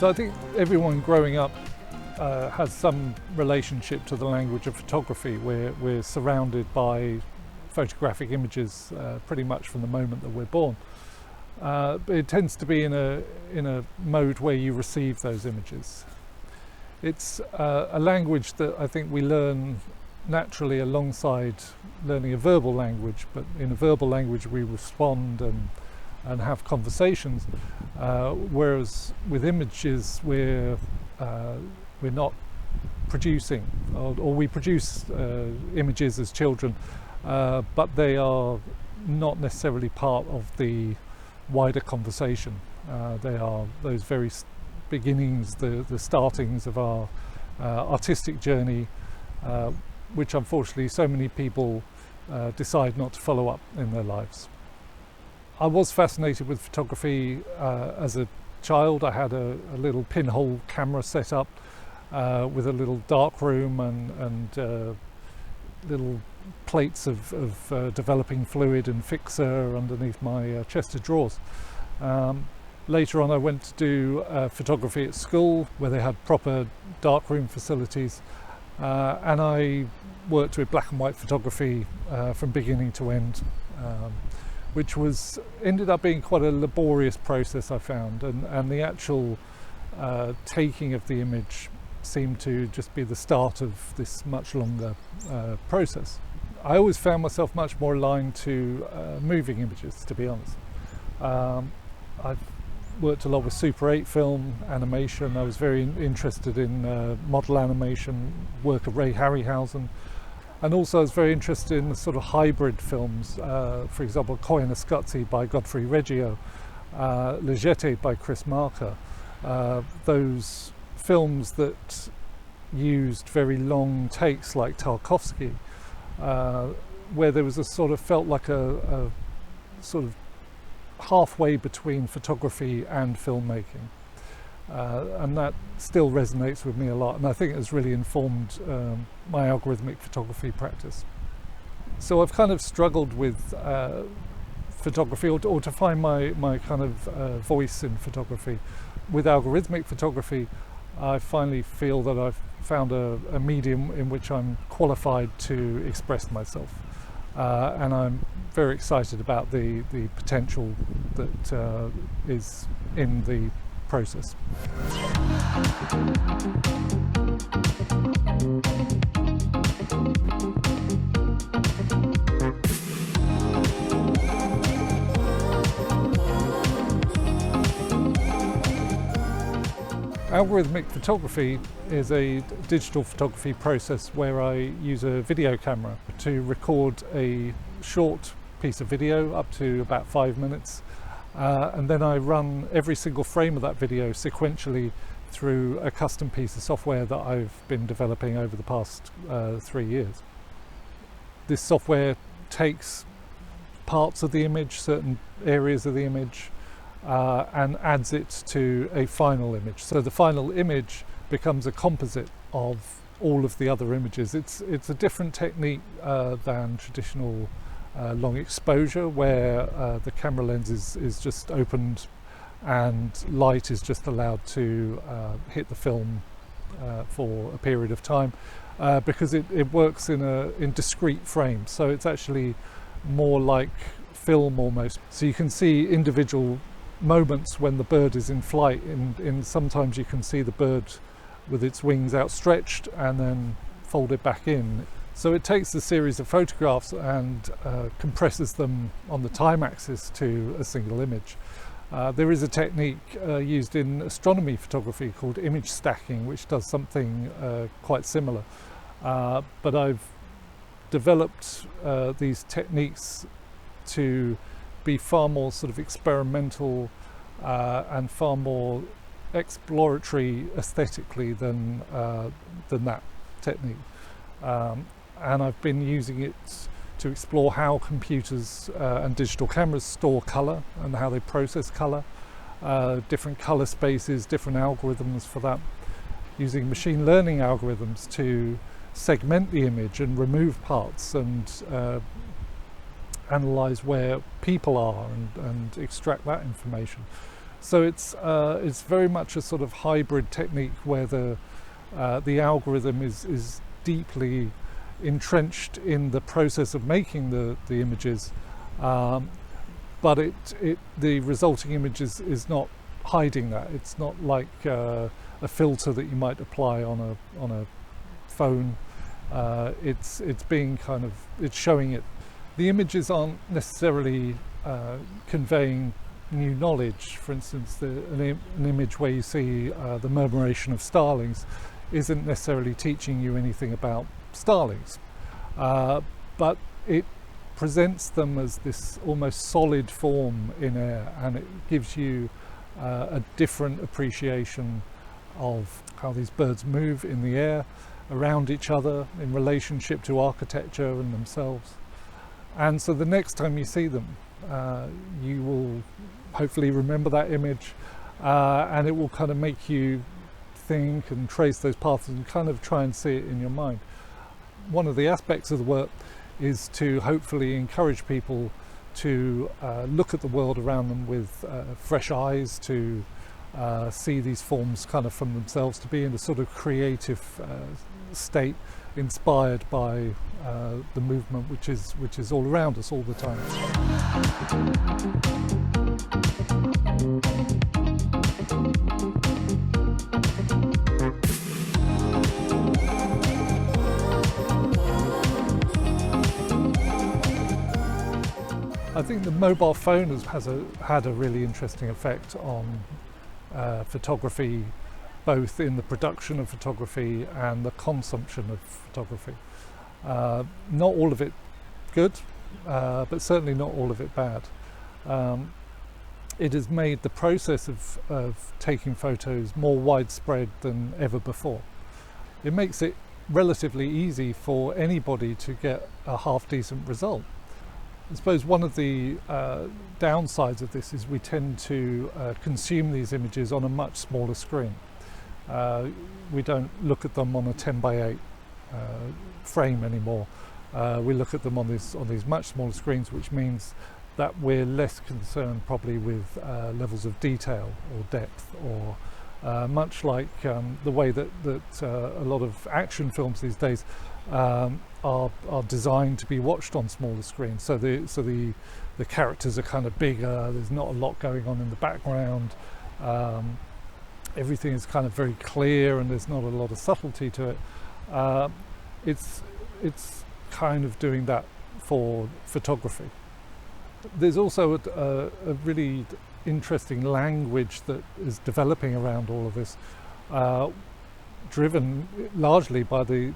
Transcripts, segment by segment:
So I think everyone growing up has some relationship to the language of photography. We're surrounded by photographic images pretty much from the moment that we're born. But it tends to be in a mode where you receive those images. It's a language that I think we learn naturally alongside learning a verbal language, but in a verbal language we respond and have conversations, whereas with images we're not producing, or we produce images as children, but they are not necessarily part of the wider conversation. They are those very beginnings, the startings of our artistic journey, which unfortunately so many people decide not to follow up in their lives. I was fascinated with photography as a child. I had a little pinhole camera set up with a little dark room and little plates of developing fluid and fixer underneath my chest of drawers. Later on I went to do photography at school where they had proper darkroom facilities, and I worked with black and white photography from beginning to end, which ended up being quite a laborious process, I found, and the actual taking of the image seemed to just be the start of this much longer process. I always found myself much more aligned to moving images, to be honest. I've worked a lot with Super 8 film, animation. I was very interested in model animation, work of Ray Harryhausen, and also I was very interested in the sort of hybrid films, for example Coin e Scuzzi by Godfrey Reggio, Legette by Chris Marker, those films that used very long takes like Tarkovsky, where there was felt like a sort of halfway between photography and filmmaking, and that still resonates with me a lot, and I think it has really informed my algorithmic photography practice. So I've kind of struggled with photography, or to find my kind of voice in photography. With algorithmic photography, I finally feel that I've found a medium in which I'm qualified to express myself, and I'm very excited about the potential that is in the process. Algorithmic photography is a digital photography process where I use a video camera to record a short piece of video up to about 5 minutes, and then I run every single frame of that video sequentially through a custom piece of software that I've been developing over the past 3 years. This software takes parts of the image, certain areas of the image, and adds it to a final image. So the final image becomes a composite of all of the other images. It's a different technique than traditional long exposure, where the camera lens is just opened and light is just allowed to hit the film for a period of time, because it works in discrete frames. So it's actually more like film almost. So you can see individual moments when the bird is in flight. In sometimes you can see the bird with its wings outstretched and then folded back in. So it takes a series of photographs and compresses them on the time axis to a single image. There is a technique used in astronomy photography called image stacking, which does something quite similar. But I've developed these techniques to be far more sort of experimental and far more exploratory aesthetically than that technique. And I've been using it to explore how computers and digital cameras store colour and how they process colour, different colour spaces, different algorithms for that, using machine learning algorithms to segment the image and remove parts and analyse where people are and extract that information. So it's very much a sort of hybrid technique where the algorithm is deeply entrenched in the process of making the images, but the resulting image is not hiding that. It's not like a filter that you might apply on a phone. It's being it's showing it. The images aren't necessarily conveying new knowledge. For instance, an image where you see the murmuration of starlings isn't necessarily teaching you anything about starlings, but it presents them as this almost solid form in air, and it gives you a different appreciation of how these birds move in the air around each other in relationship to architecture and themselves. And so the next time you see them, you will hopefully remember that image, and it will kind of make you think and trace those paths and kind of try and see it in your mind. One of the aspects of the work is to hopefully encourage people to look at the world around them with fresh eyes, to see these forms kind of from themselves, to be in a sort of creative state inspired by the movement which is all around us all the time. I think the mobile phone has had a really interesting effect on photography, both in the production of photography and the consumption of photography. Not all of it good, but certainly not all of it bad. It has made the process of taking photos more widespread than ever before. It makes it relatively easy for anybody to get a half-decent result. I suppose one of the downsides of this is we tend to consume these images on a much smaller screen. We don't look at them on a 10 by 8 frame anymore. We look at them on these much smaller screens, which means that we're less concerned probably with levels of detail or depth, or much like the way that a lot of action films these days are designed to be watched on smaller screens. So the characters are kind of bigger. There's not a lot going on in the background. Everything is kind of very clear, and there's not a lot of subtlety to it. It's kind of doing that for photography. There's also a really interesting language that is developing around all of this, driven largely by the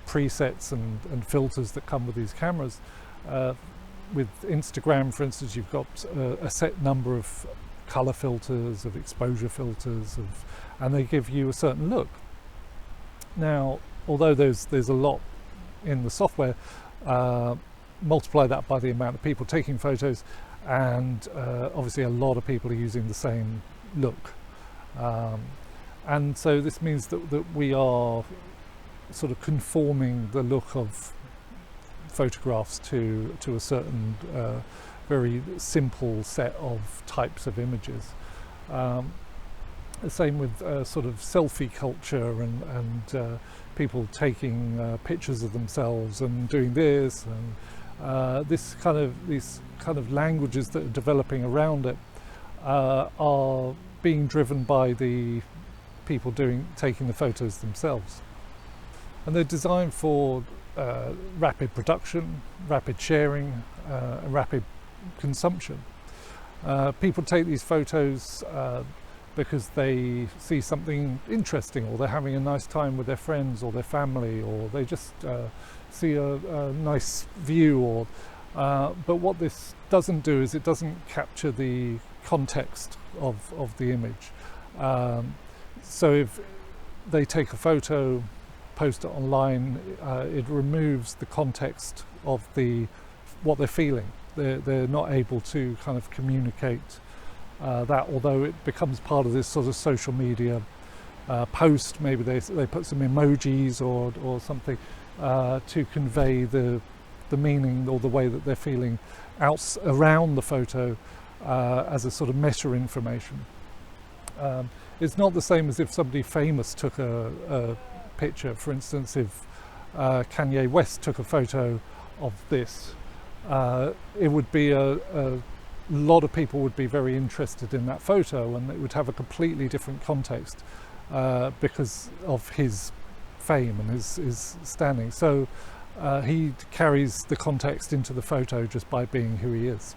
presets and filters that come with these cameras. With Instagram, for instance, you've got a set number of color filters, of exposure filters, and they give you a certain look. Now, although there's a lot in the software, multiply that by the amount of people taking photos, and obviously a lot of people are using the same look. And so this means that we are sort of conforming the look of photographs to a certain very simple set of types of images. The same with sort of selfie culture and people taking pictures of themselves and doing this, and these kind of languages that are developing around it are being driven by the people taking the photos themselves, and they're designed for rapid production, rapid sharing, and rapid consumption. People take these photos because they see something interesting, or they're having a nice time with their friends or their family, or they just see a nice view, or but what this doesn't do is it doesn't capture the context of the image. So if they take a photo, post it online, it removes the context of what they're feeling. They're not able to kind of communicate that, although it becomes part of this sort of social media post. Maybe they put some emojis or something to convey the meaning or the way that they're feeling around the photo, as a sort of meta information. It's not the same as if somebody famous took a picture. For instance, if Kanye West took a photo of this, it would be a lot of people would be very interested in that photo, and it would have a completely different context because of his fame and his standing. So he carries the context into the photo just by being who he is.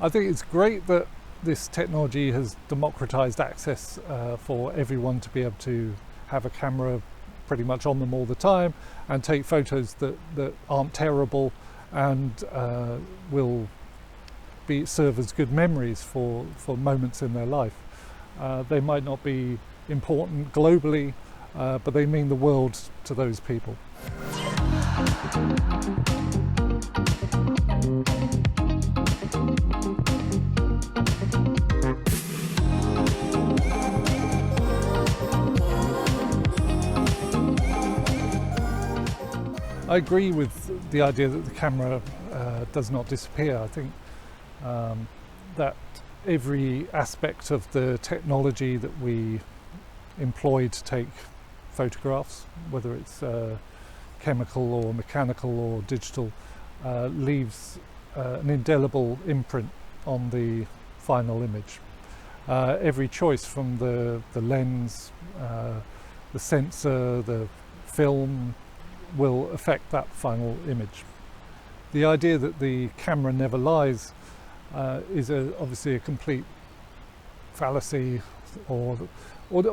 I think it's great that this technology has democratized access for everyone to be able to have a camera pretty much on them all the time and take photos that aren't terrible and will serve as good memories for moments in their life. They might not be important globally, but they mean the world to those people. I agree with the idea that the camera does not disappear. I think that every aspect of the technology that we employ to take photographs, whether it's chemical or mechanical or digital, leaves an indelible imprint on the final image. Every choice, from the lens, the sensor, the film, will affect that final image. The idea that the camera never lies is obviously a complete fallacy, or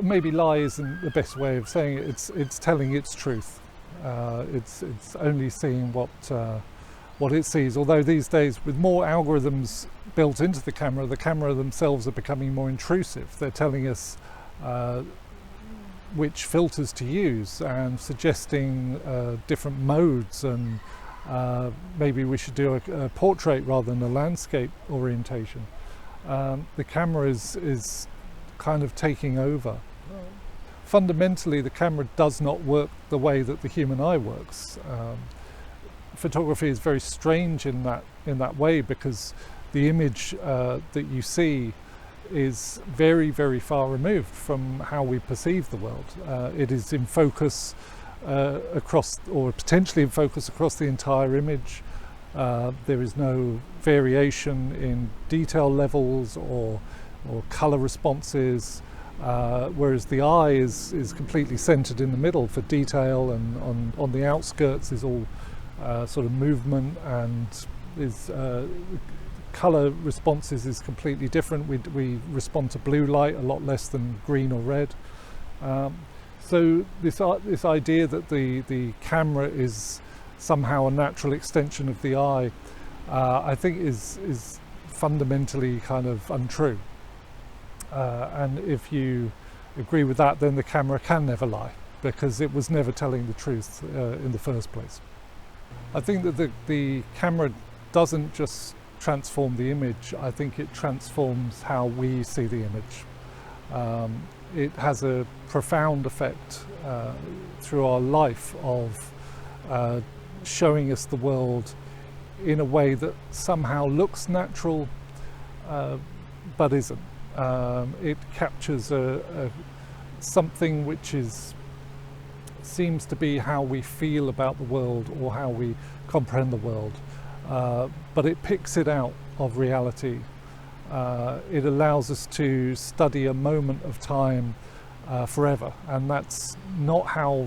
maybe lie isn't the best way of saying it. It's telling its truth. It's only seeing what it sees. Although these days, with more algorithms built into the camera themselves are becoming more intrusive. They're telling us which filters to use and suggesting different modes, and maybe we should do a portrait rather than a landscape orientation. The camera is kind of taking over. Fundamentally, the camera does not work the way that the human eye works. Photography is very strange in that way, because the image that you see is very, very far removed from how we perceive the world. It is in focus across, or potentially in focus across the entire image. There is no variation in detail levels or color responses, whereas the eye is completely centered in the middle for detail, and on the outskirts is all sort of movement, and is color responses is completely different. We respond to blue light a lot less than green or red. So this idea that the camera is somehow a natural extension of the eye, I think is fundamentally kind of untrue. And if you agree with that, then the camera can never lie, because it was never telling the truth in the first place. I think that the camera doesn't just transform the image. I think it transforms how we see the image. It has a profound effect through our life of showing us the world in a way that somehow looks natural but isn't. It captures something which seems to be how we feel about the world, or how we comprehend the world, but it picks it out of reality. It allows us to study a moment of time forever, and that's not how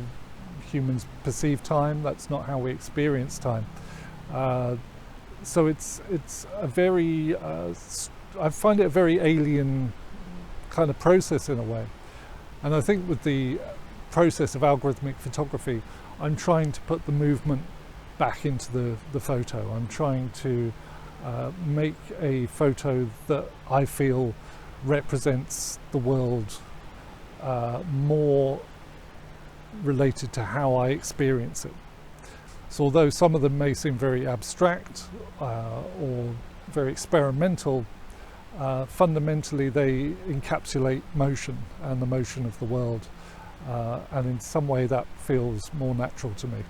humans perceive time. That's not how we experience time. So it's a very I find it a very alien kind of process in a way. And I think with the process of algorithmic photography, I'm trying to put the movement back into the photo. I'm trying to make a photo that I feel represents the world more related to how I experience it. So although some of them may seem very abstract or very experimental, fundamentally they encapsulate motion and the motion of the world, and in some way that feels more natural to me.